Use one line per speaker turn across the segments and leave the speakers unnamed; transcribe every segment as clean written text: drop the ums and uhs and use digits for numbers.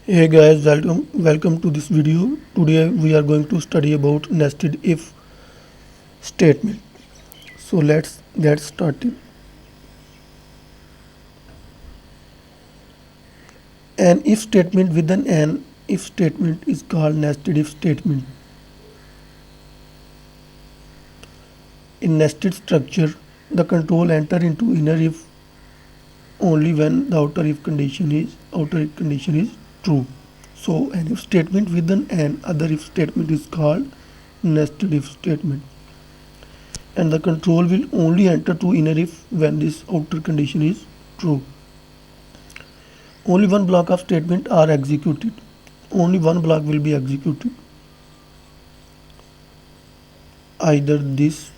Hey guys, welcome to this video. Today we are going to study about nested if statement. So let's get started. An if statement with an if statement is called nested if statement. In nested structure, the control enter into inner if only when the outer if condition is true. So an if statement with an other if statement is called nested if statement. And the control will only enter to inner if when this outer condition is true. Only one block of statement are executed. Only one block will be executed. Either this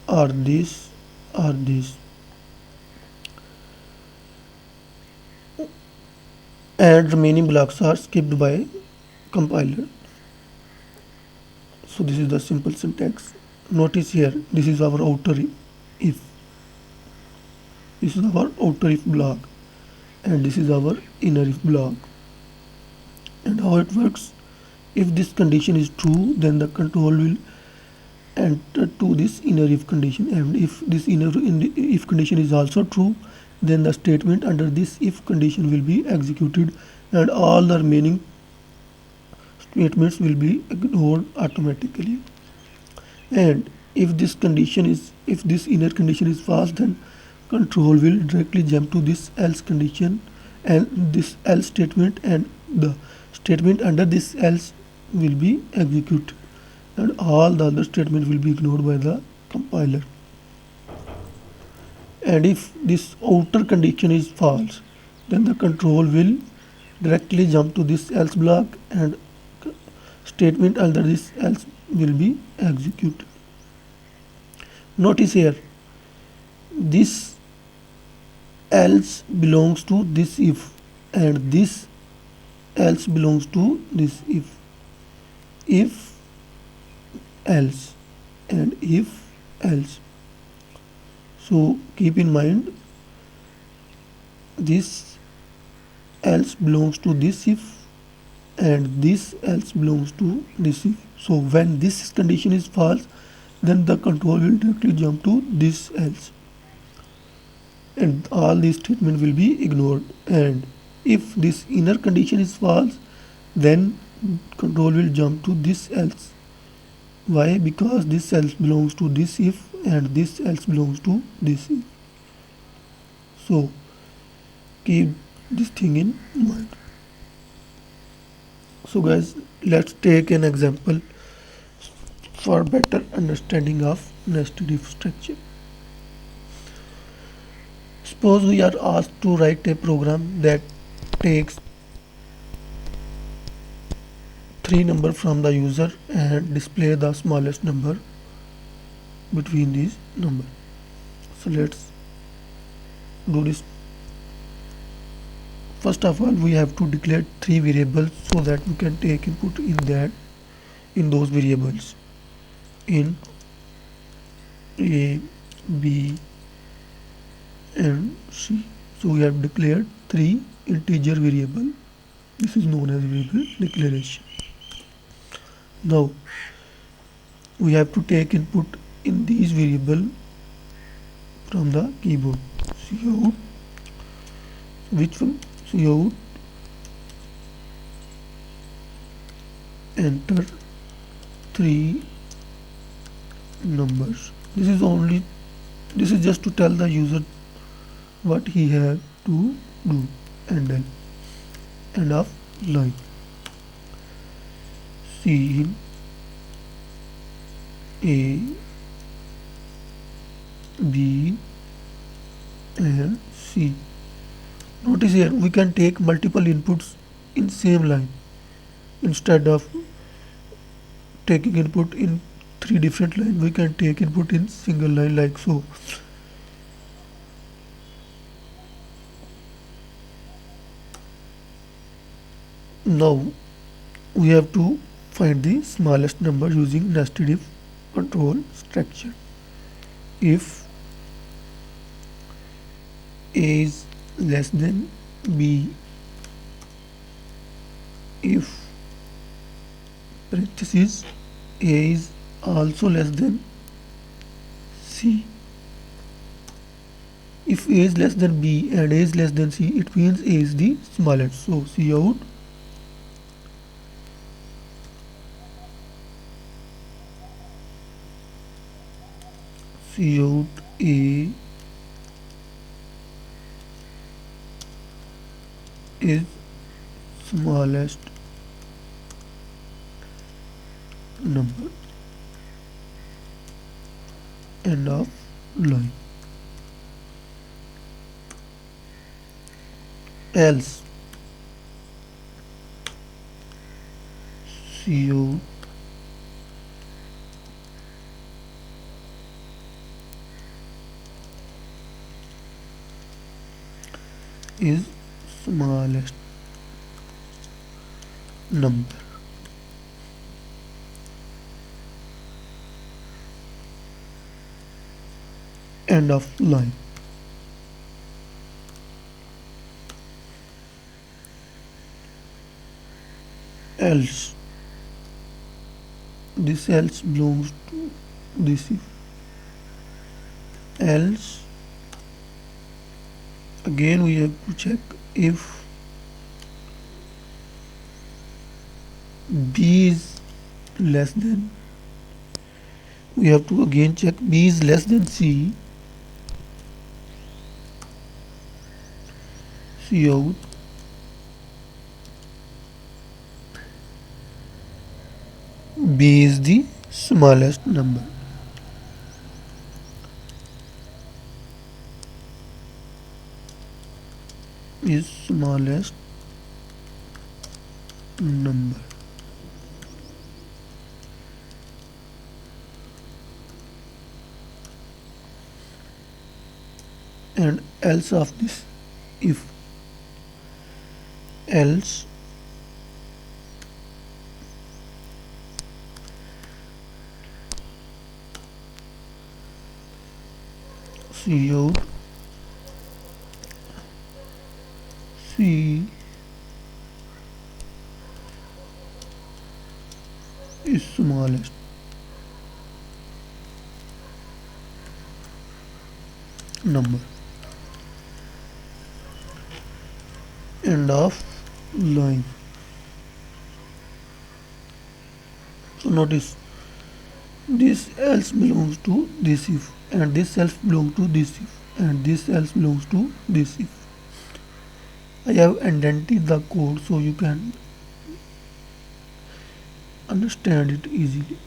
or this or this. And remaining blocks are skipped by compiler. So this is the simple syntax. Notice here, this is our outer if. This is our outer if block. And this is our inner if block. And how it works, if this condition is true, then the control will enter to this inner if condition, and if this if condition is also true, then the statement under this if condition will be executed and all the remaining statements will be ignored automatically. And if this inner condition is false, then control will directly jump to this else condition and this else statement, and the statement under this else will be executed and all the other statements will be ignored by the compiler. And if this outer condition is false, then the control will directly jump to this else block and statement under this else will be executed. Notice here, this else belongs to this if, and this else belongs to this if else and if else. So keep in mind, this else belongs to this if and this else belongs to this if. So when this condition is false, then the control will directly jump to this else and all these statements will be ignored. And if this inner condition is false, then control will jump to this else. Why? Because this else belongs to this if and this else belongs to this if. So keep this thing in mind. So guys, let's take an example for better understanding of nested if structure. Suppose we are asked to write a program that takes 3 numbers from the user and display the smallest number between these numbers. So let's do this. First of all, we have to declare 3 variables so that we can take input in those variables in A, B and C. So we have declared 3 integer variable. This is known as variable declaration. Now we have to take input in these variable from the keyboard. Cout, which one? Cout, enter 3 numbers. This is just to tell the user what he has to do. And then end of line. Scene A, B and C. Notice here, we can take multiple inputs in same line instead of taking input in 3 different lines. We can take input in single line like so. Now we have to find the smallest number using nested if control structure. If A is less than B if parenthesis a is also less than c. If a is less than b and a is less than c, it means a is the smallest. So Cout Cout a is smallest number. End of line. Else Cout is smallest number. End of line. Else, this else belongs to this if. Else, again we have to check if b is less than, we have to again check b is less than c. Cout b is the smallest number. Is smallest number. And else of this if, else Cout c is smallest number. End of line. So notice this else belongs to this if, and this else belongs to this if, and this else belongs to this if. I have indented the code so you can understand it easily.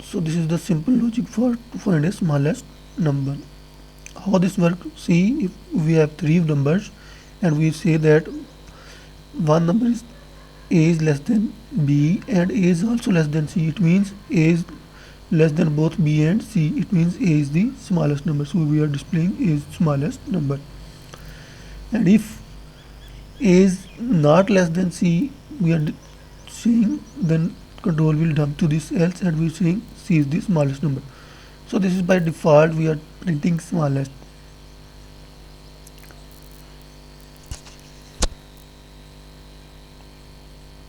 So this is the simple logic for to find a smallest number. How this works? See, if we have three numbers and we say that one number is a is less than b and a is also less than c, it means a is less than both b and c, it means a is the smallest number. So we are displaying a is smallest number. And if a is not less than c, we are saying then control will jump to this else and we are saying c is the smallest number. So this is by default we are printing smallest.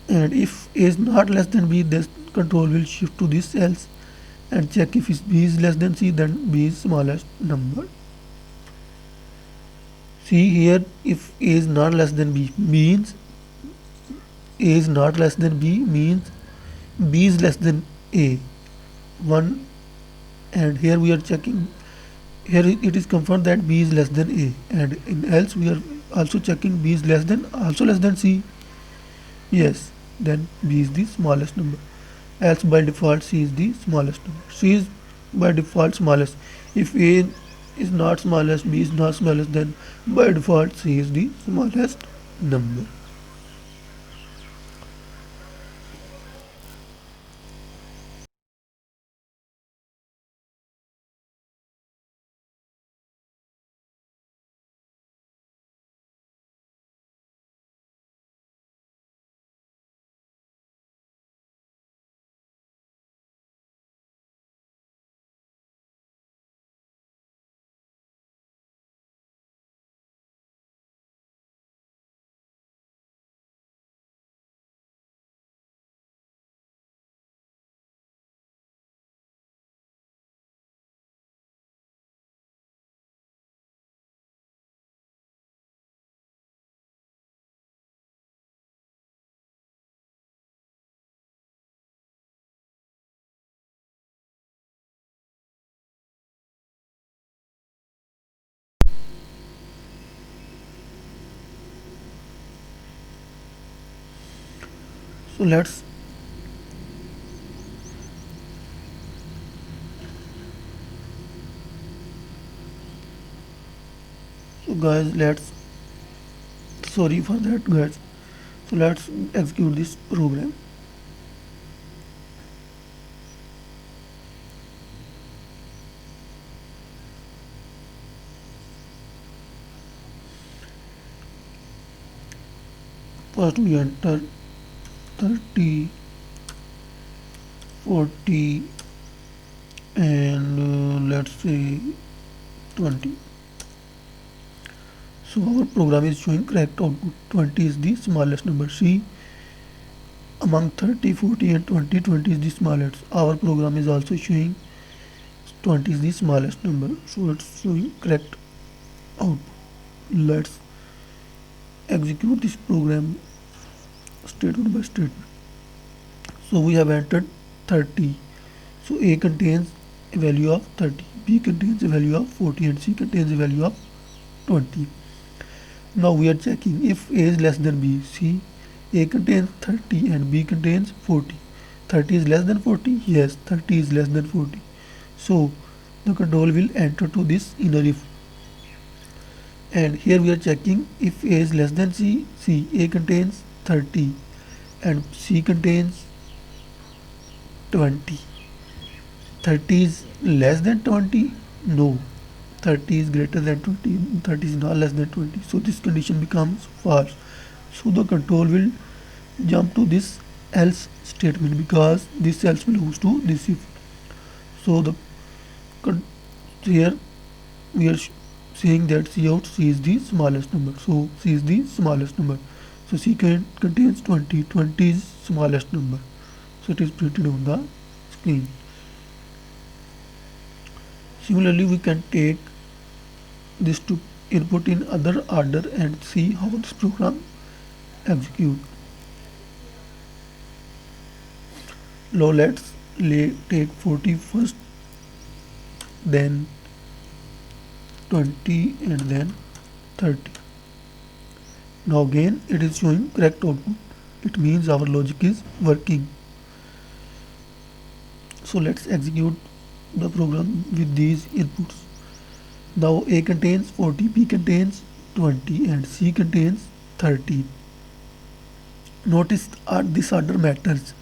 And if a is not less than b, this control will shift to this else and check if b is less than c, then b is smallest number. See here, if a is not less than b means a is not less than b means b is less than a. One, and here we are checking, here it is confirmed that b is less than a, and in else we are also checking b is less than, also less than c. Yes, then b is the smallest number. Else by default c is the smallest number. C is by default smallest. If a is not smallest, b is not smallest, then by default c is the smallest number. So let's so guys let's sorry for that guys. So let's execute this program. First we enter 30, 40 and let's say 20. So our program is showing correct output. 20 is the smallest number. See, among 30, 40 and 20, 20 is the smallest. Our program is also showing 20 is the smallest number. So it's showing correct output. Let's execute this program statement by statement. So we have entered 30. So A contains a value of 30, B contains a value of 40 and C contains a value of 20. Now we are checking if A is less than B. See, A contains 30 and B contains 40. 30 is less than 40? Yes, 30 is less than 40. So the control will enter to this inner if. And here we are checking if A is less than C. See, A contains 30 and C contains 20. 30 is less than 20? No. 30 is greater than 20. 30 is not less than 20. So this condition becomes false. So the control will jump to this else statement because this else belongs to this if. So the here we are saying that C out C is the smallest number. So C is the smallest number. So C contains 20. 20 is smallest number. So it is printed on the screen. Similarly, we can take this to input in other order and see how this program execute. Now let's take 40 first, then 20 and then 30. Now again it is showing correct output. It means our logic is working. So let's execute the program with these inputs. Now A contains 40, B contains 20 and C contains 30. Notice this order matters.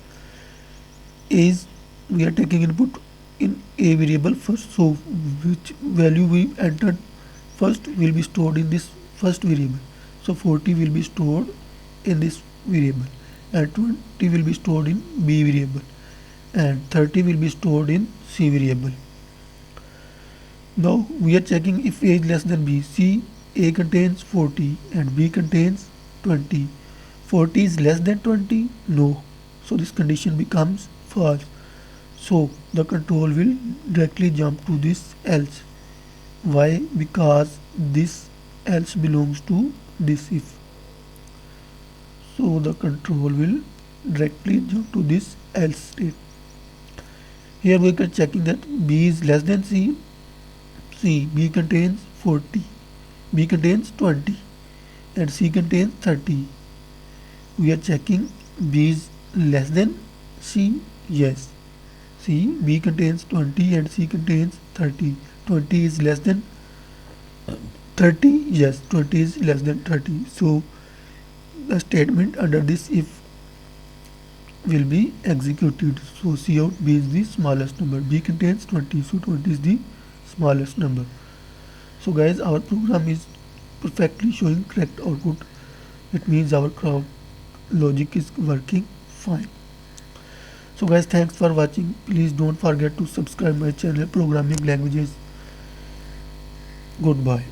A is we are taking input in A variable first, so which value we entered first will be stored in this first variable. So 40 will be stored in this variable and 20 will be stored in B variable and 30 will be stored in C variable. Now we are checking if A is less than B. See, A contains 40 and B contains 20. 40 is less than 20? No. So this condition becomes false. So the control will directly jump to this else. Why? Because this else belongs to this if. So the control will directly jump to this else state. Here we are checking that B is less than C. See, B contains 40, B contains 20 and C contains 30. We are checking B is less than C. Yes. See, B contains 20 and C contains 30. 20 is less than 30. Yes, 20 is less than 30. So the statement under this if will be executed. So C out B is the smallest number. B contains 20, so 20 is the smallest number. So guys, our program is perfectly showing correct output. It means our logic is working fine. So guys, thanks for watching. Please don't forget to subscribe my channel Programming Languages. Goodbye.